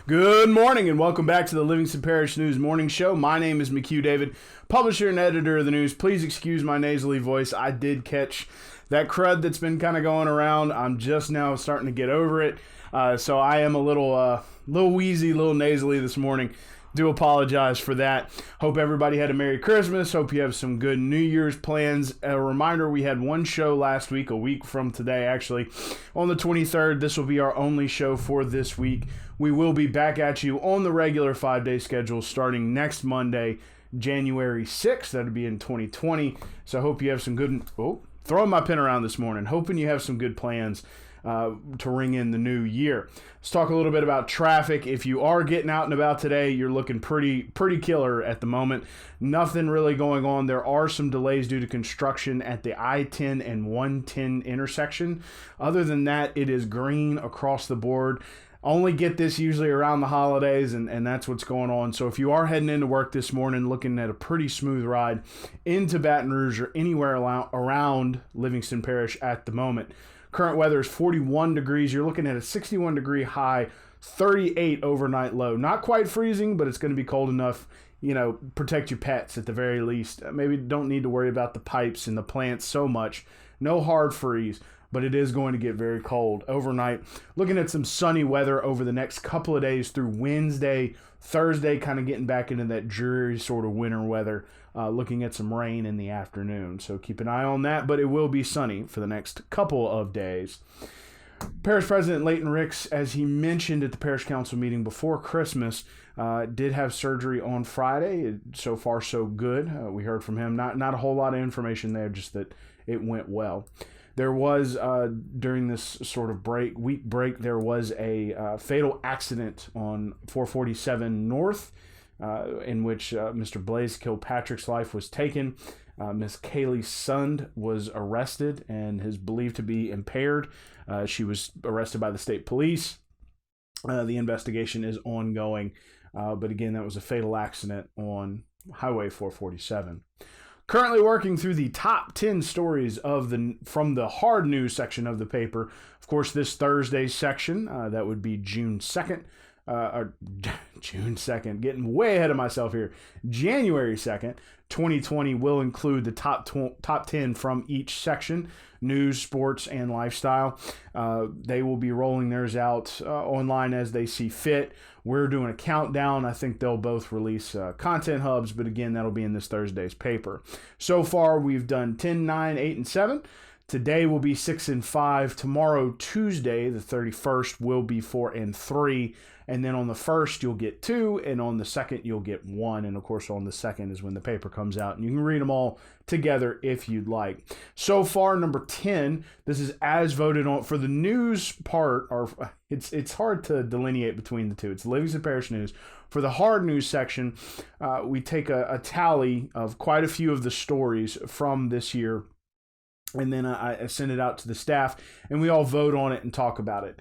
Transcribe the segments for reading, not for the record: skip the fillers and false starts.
Good morning and welcome back to the Livingston Parish News Morning Show. My name is McHugh David, publisher and editor of the news. Please excuse my nasally voice. I did catch that crud that's been kind of going around. I'm just now starting to get over it. So I am a little wheezy, a little nasally this morning. Do apologize for that. Hope everybody had a Merry Christmas. Hope you have some good New Year's plans. A reminder, we had one show last week, a week from today actually, on the 23rd. This will be our only show for this week. We will be back at you on the regular 5-day schedule starting next Monday, January 6th. That'll be in 2020. So I hope you have some good... throwing my pen around this morning. Hoping you have some good plans to ring in the new year. Let's talk a little bit about traffic. If you are getting out and about today, you're looking pretty killer at the moment. Nothing really going on. There are some delays due to construction at the I-10 and 110 intersection. Other than that, it is green across the board. Only get this usually around the holidays, and that's what's going on. So if you are heading into work this morning looking at a pretty smooth ride into Baton Rouge or anywhere around Livingston Parish at the moment, current weather is 41 degrees. You're looking at a 61-degree high, 38 overnight low. Not quite freezing, but it's going to be cold enough, protect your pets at the very least. Maybe don't need to worry about the pipes and the plants so much. No hard freeze, but it is going to get very cold overnight. Looking at some sunny weather over the next couple of days through Wednesday, Thursday, kind of getting back into that dreary sort of winter weather. Looking at some rain in the afternoon. So keep an eye on that, but it will be sunny for the next couple of days. Parish President Leighton Ricks, as he mentioned at the Parish Council meeting before Christmas, did have surgery on Friday. So far, so good. We heard from him. Not a whole lot of information there, just that it went well. There was, during this sort of week break, there was a fatal accident on 447 North, in which Mr. Blaze Kilpatrick's life was taken. Miss Kaylee Sund was arrested and is believed to be impaired. She was arrested by the state police. The investigation is ongoing. But again, that was a fatal accident on Highway 447. Currently working through the top 10 stories from the hard news section of the paper. Of course, this Thursday's section, that would be June 2nd. June 2nd, getting way ahead of myself here. January 2nd, 2020 will include the top 10 from each section, news, sports, and lifestyle. They will be rolling theirs out online as they see fit. We're doing a countdown. I think they'll both release content hubs, but again, that'll be in this Thursday's paper. So far, we've done 10, 9, 8, and 7. Today will be 6 and 5. Tomorrow, Tuesday, the 31st, will be 4 and 3. And then on the 1st, you'll get 2. And on the 2nd, you'll get 1. And of course, on the 2nd is when the paper comes out. And you can read them all together if you'd like. So far, number 10, this is as voted on. For the news part, it's hard to delineate between the two. It's Livingston Parish News. For the hard news section, we take a tally of quite a few of the stories from this year. And then I send it out to the staff, and we all vote on it and talk about it.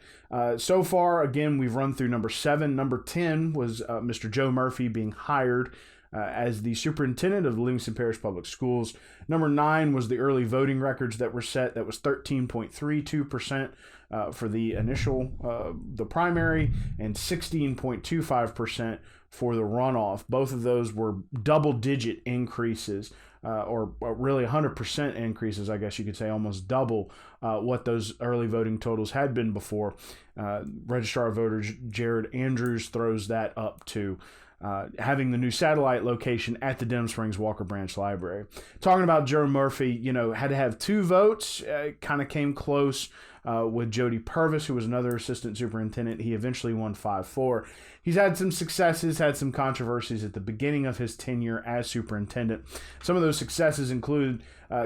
So far, again, we've run through number 7. Number 10 was Mr. Joe Murphy being hired as the superintendent of the Livingston Parish Public Schools. Number 9 was the early voting records that were set. That was 13.32% for the initial, the primary, and 16.25% for the runoff. Both of those were double-digit increases. Or really 100% increases, I guess you could say, almost double what those early voting totals had been before. Registrar of Voters Jared Andrews throws that up to having the new satellite location at the Denham Springs Walker Branch Library. Talking about Joe Murphy, had to have 2 votes, kind of came close with Jody Purvis, who was another assistant superintendent. He eventually won 5-4. He's had some successes, had some controversies at the beginning of his tenure as superintendent. Some of those successes include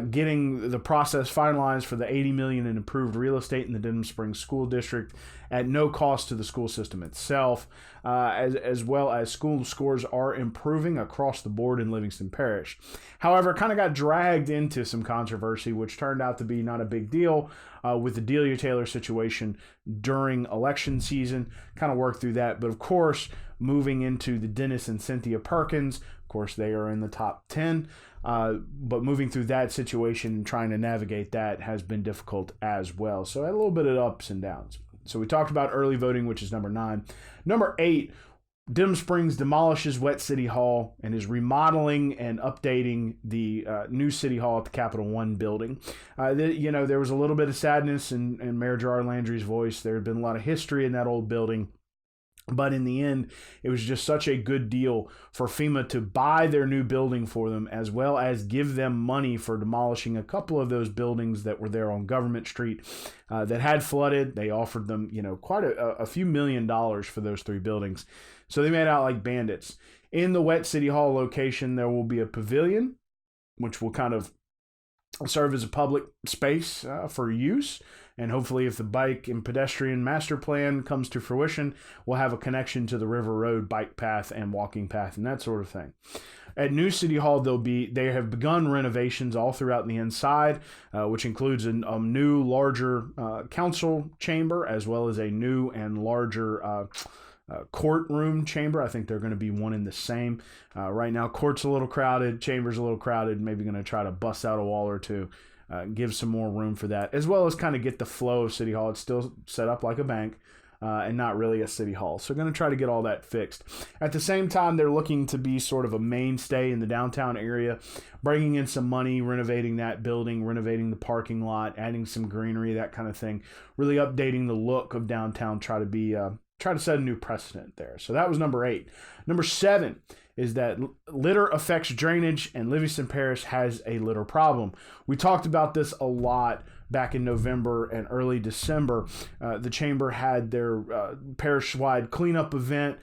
getting the process finalized for the $80 million in improved real estate in the Denham Springs School District at no cost to the school system itself, as well as school scores are improving across the board in Livingston Parish. However, kind of got dragged into some controversy, which turned out to be not a big deal with the Delia Taylor situation during election season. Kind of worked through that. But of course, moving into the Dennis and Cynthia Perkins, of course, they are in the top 10. But moving through that situation and trying to navigate that has been difficult as well. So I had a little bit of ups and downs. So we talked about early voting, which is number 9. Number 8, Denham Springs demolishes Wet City Hall and is remodeling and updating the new City Hall at the Capital One building. There was a little bit of sadness in Mayor Gerard Landry's voice. There had been a lot of history in that old building. But in the end, it was just such a good deal for FEMA to buy their new building for them, as well as give them money for demolishing a couple of those buildings that were there on Government Street that had flooded. They offered them, quite a few $1 million for those 3 buildings. So they made out like bandits. In the Wet City Hall location, there will be a pavilion, which will kind of serve as a public space for use. And hopefully, if the bike and pedestrian master plan comes to fruition, we'll have a connection to the River Road bike path and walking path and that sort of thing. At New City Hall, they have begun renovations all throughout the inside, which includes a new, larger council chamber, as well as a new and larger courtroom chamber. I think they're going to be one in the same. Right now, court's a little crowded, chamber's a little crowded. Maybe going to try to bust out a wall or two. Give some more room for that, as well as kind of get the flow of City Hall. It's still set up like a bank and not really a City Hall. So going to try to get all that fixed. At the same time, they're looking to be sort of a mainstay in the downtown area, bringing in some money, renovating that building, renovating the parking lot, adding some greenery, that kind of thing, really updating the look of downtown, try to set a new precedent there. So that was number 8. Number 7 is that litter affects drainage, and Livingston Parish has a litter problem. We talked about this a lot back in November and early December. The Chamber had their parish-wide cleanup event.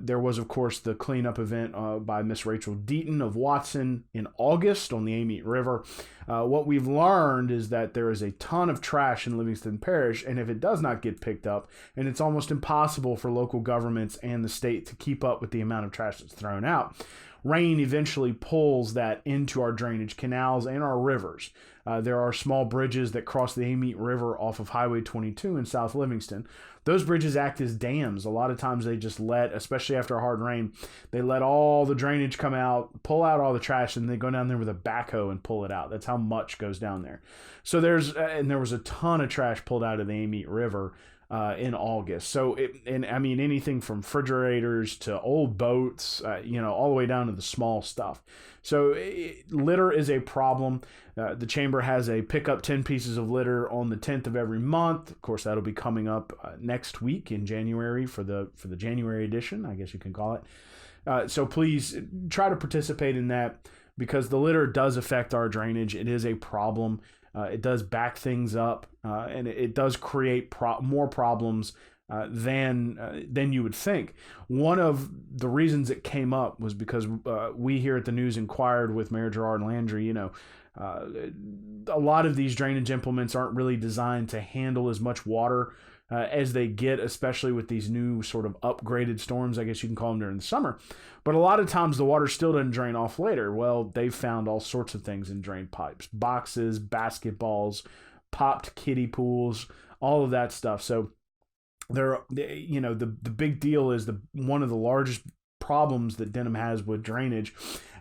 There was, of course, the cleanup event by Miss Rachel Deaton of Watson in August on the Amite River. What we've learned is that there is a ton of trash in Livingston Parish, and if it does not get picked up, and it's almost impossible for local governments and the state to keep up with the amount of trash that's thrown out, rain eventually pulls that into our drainage canals and our rivers. There are small bridges that cross the Amite River off of Highway 22 in South Livingston. Those bridges act as dams. A lot of times they just especially after a hard rain, they let all the drainage come out, pull out all the trash, and they go down there with a backhoe and pull it out. That's how much goes down there. So there was a ton of trash pulled out of the Amite River in August. So anything from refrigerators to old boats, all the way down to the small stuff. So litter is a problem. The Chamber has a pick up 10 pieces of litter on the 10th of every month. Of course, that'll be coming up next week in January for the January edition, I guess you can call it. So please try to participate in that, because the litter does affect our drainage. It is a problem. It does back things up, and it does create more problems than you would think. One of the reasons it came up was because we here at the News inquired with Mayor Gerard Landry. A lot of these drainage implements aren't really designed to handle as much water as they get, especially with these new sort of upgraded storms, I guess you can call them, during the summer. But a lot of times the water still doesn't drain off later. Well, they've found all sorts of things in drain pipes: boxes, basketballs, popped kiddie pools, all of that stuff. So the big deal is one of the largest problems that Denham has with drainage,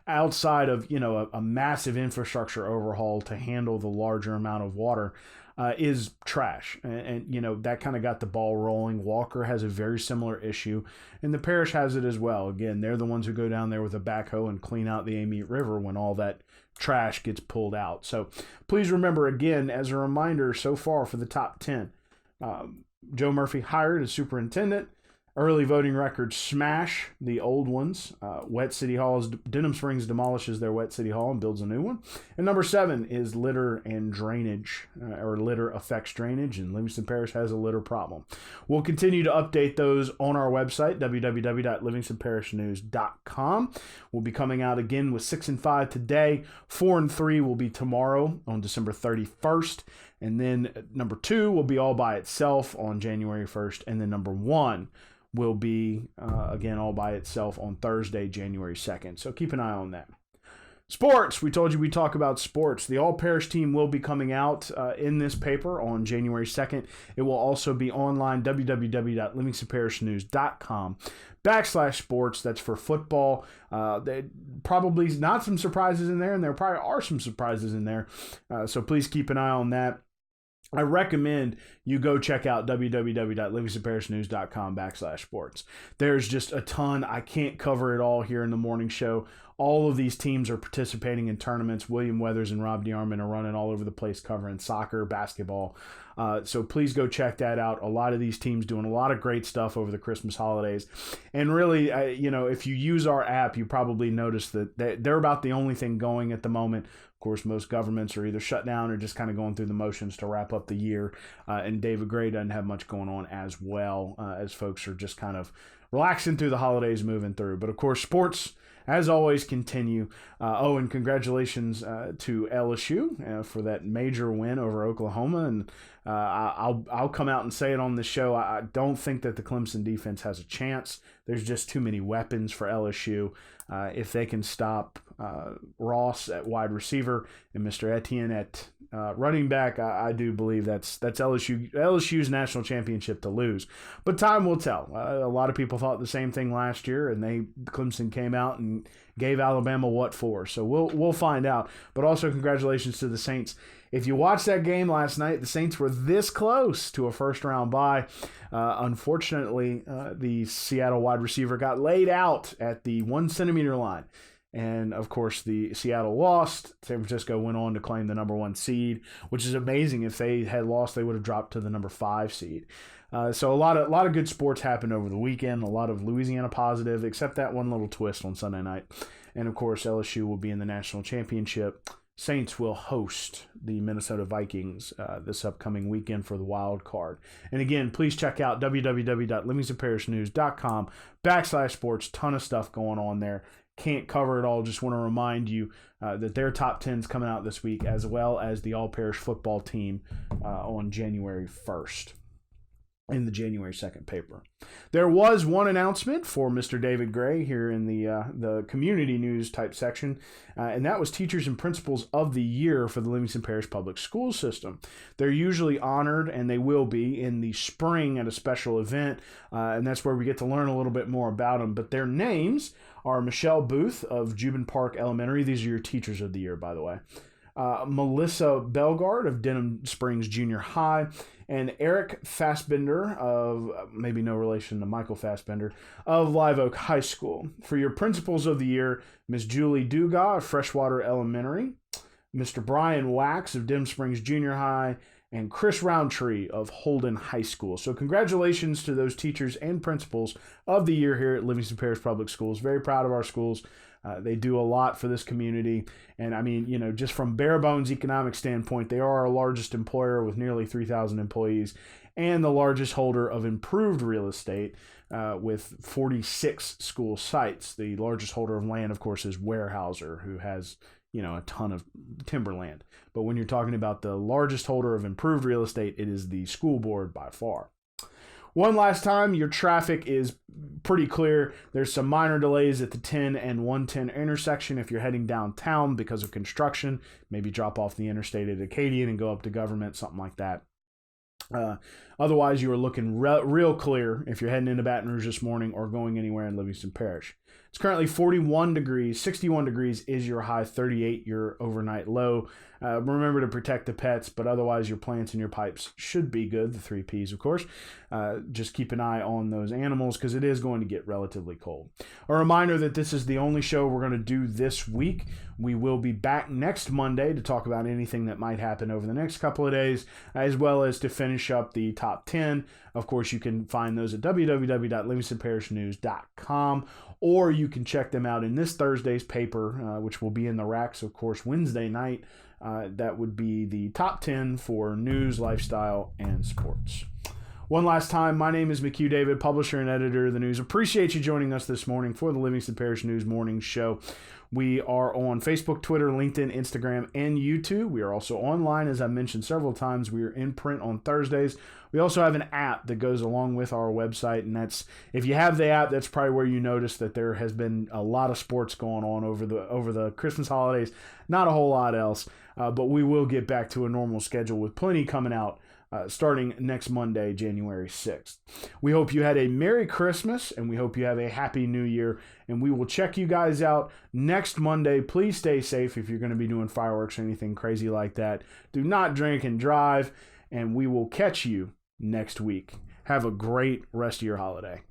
outside of a massive infrastructure overhaul to handle the larger amount of water, is trash. And that kind of got the ball rolling. Walker has a very similar issue, and the parish has it as well. Again, they're the ones who go down there with a backhoe and clean out the Amite River when all that trash gets pulled out. So please remember, again, as a reminder, so far for the top 10, Joe Murphy hired as superintendent. Early voting records smash the old ones. Wet City Halls, Denham Springs demolishes their Wet City Hall and builds a new one. And number 7 is litter and drainage, or litter affects drainage, and Livingston Parish has a litter problem. We'll continue to update those on our website, www.livingstonparishnews.com. We'll be coming out again with 6 and 5 today. 4 and 3 will be tomorrow on December 31st. And then number 2 will be all by itself on January 1st. And then number 1 will be, again, all by itself on Thursday, January 2nd. So keep an eye on that. Sports. We told you we'd talk about sports. The All-Parish team will be coming out in this paper on January 2nd. It will also be online, www.livingstonparishnews.com/sports. That's for football. There probably not some surprises in there, and there probably are some surprises in there. So please keep an eye on that. I recommend you go check out www.livingstonparishnews.com/sports. There's just a ton. I can't cover it all here in the morning show. All of these teams are participating in tournaments. William Weathers and Rob DeArmond are running all over the place covering soccer, basketball. So please go check that out. A lot of these teams doing a lot of great stuff over the Christmas holidays. And really, if you use our app, you probably notice that they're about the only thing going at the moment. Of course, most governments are either shut down or just kind of going through the motions to wrap up the year. And David Gray doesn't have much going on as well, as folks are just kind of relaxing through the holidays, moving through. But of course, sports, as always, continue. And congratulations to LSU for that major win over Oklahoma. And I'll come out and say it on the show. I don't think that the Clemson defense has a chance. There's just too many weapons for LSU. If they can stop Ross at wide receiver and Mr. Etienne at running back, I do believe that's LSU's national championship to lose. But time will tell. A lot of people thought the same thing last year, and Clemson came out and gave Alabama what for. So we'll find out. But also congratulations to the Saints. If you watched that game last night, the Saints were this close to a first-round bye. Unfortunately, the Seattle wide receiver got laid out at the 1 centimeter line. And, of course, the Seattle lost. San Francisco went on to claim the number 1 seed, which is amazing. If they had lost, they would have dropped to the number 5 seed. So a lot of good sports happened over the weekend. A lot of Louisiana positive, except that one little twist on Sunday night. And, of course, LSU will be in the national championship. Saints will host the Minnesota Vikings this upcoming weekend for the wild card. And again, please check out www.livingstonparishnews.com/sports. Ton of stuff going on there. Can't cover it all. Just want to remind you that their top 10 is coming out this week, as well as the All-Parish football team on January 1st. In the January 2nd paper. There was one announcement for Mr. David Gray here in the community news type section, and that was Teachers and Principals of the Year for the Livingston Parish Public School System. They're usually honored, and they will be, in the spring at a special event, and that's where we get to learn a little bit more about them. But their names are Michelle Booth of Jubin Park Elementary. These are your Teachers of the Year, by the way. Melissa Belgard of Denham Springs Junior High, and Eric Fassbender of, maybe no relation to Michael Fassbender, of Live Oak High School. For your Principals of the Year, Ms. Julie Dugas of Freshwater Elementary, Mr. Brian Wax of Denham Springs Junior High, and Chris Roundtree of Holden High School. So congratulations to those teachers and principals of the year here at Livingston Parish Public Schools. Very proud of our schools. They do a lot for this community. And I mean, just from bare bones economic standpoint, they are our largest employer with nearly 3,000 employees and the largest holder of improved real estate with 46 school sites. The largest holder of land, of course, is Weyerhaeuser, who has a ton of timberland. But when you're talking about the largest holder of improved real estate, it is the school board by far. One last time, your traffic is pretty clear. There's some minor delays at the 10 and 110 intersection if you're heading downtown because of construction. Maybe drop off the interstate at Acadian and go up to Government, something like that. Otherwise, you are looking real clear if you're heading into Baton Rouge this morning or going anywhere in Livingston Parish. It's currently 41 degrees. 61 degrees is your high, 38 your overnight low. Remember to protect the pets, but otherwise your plants and your pipes should be good. The 3 Ps, of course. Just keep an eye on those animals because it is going to get relatively cold. A reminder that this is the only show we're going to do this week. We will be back next Monday to talk about anything that might happen over the next couple of days, as well as to finish up the top 10. Of course, you can find those at www.livingstonparishnews.com, or you can check them out in this Thursday's paper, which will be in the racks, of course, Wednesday night. That would be the top 10 for news, lifestyle, and sports. One last time, my name is McHugh David, publisher and editor of the news. Appreciate you joining us this morning for the Livingston Parish News Morning Show. We are on Facebook, Twitter, LinkedIn, Instagram, and YouTube. We are also online, as I mentioned several times. We are in print on Thursdays. We also have an app that goes along with our website, and that's, if you have the app, that's probably where you notice that there has been a lot of sports going on over the Christmas holidays. Not a whole lot else, but we will get back to a normal schedule with plenty coming out starting next Monday, January 6th. We hope you had a Merry Christmas, and we hope you have a Happy New Year, and we will check you guys out next Monday. Please stay safe if you're going to be doing fireworks or anything crazy like that. Do not drink and drive, and we will catch you next week. Have a great rest of your holiday.